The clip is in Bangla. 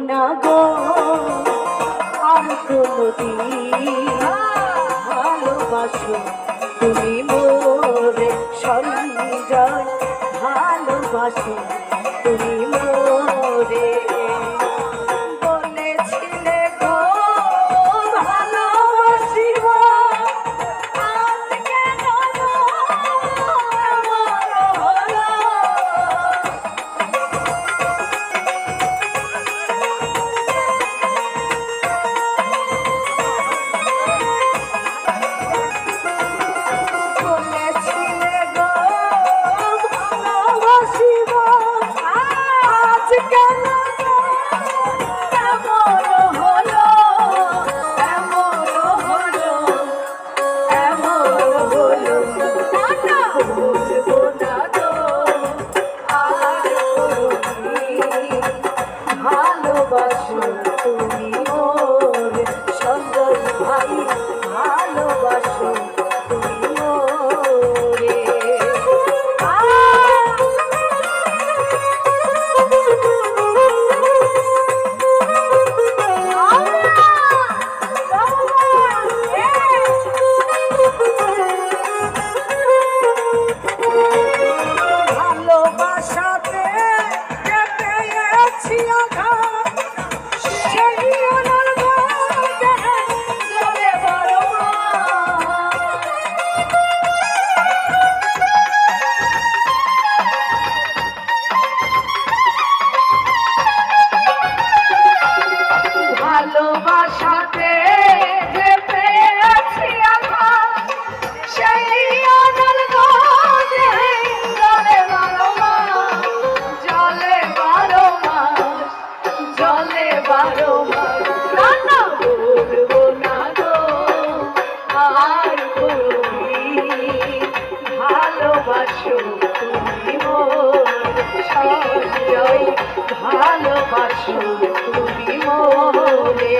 না গো আর কোনদিন ভালোবাসো তুমি মোরে সঞ্জয় ভালোবাসো তুমি মোরে বলেছিলে গো ভালোবাসিব আজ কেন ভালোবাসো তুমি মোর সঞ্জয় ভাই ভালোবাসো তুমি মোরে ভালোবাসাতে পেয়েছি ভালোবাসাতে যে পেয়েছি আমার সেই আনন্দ জলে বারো মাস জলে বারো মাস জলে বারো মাস না বলবো না গো আর ভালোবাসো তুমি মোর সঞ্জয় ভালোবাসো তুমি মোরে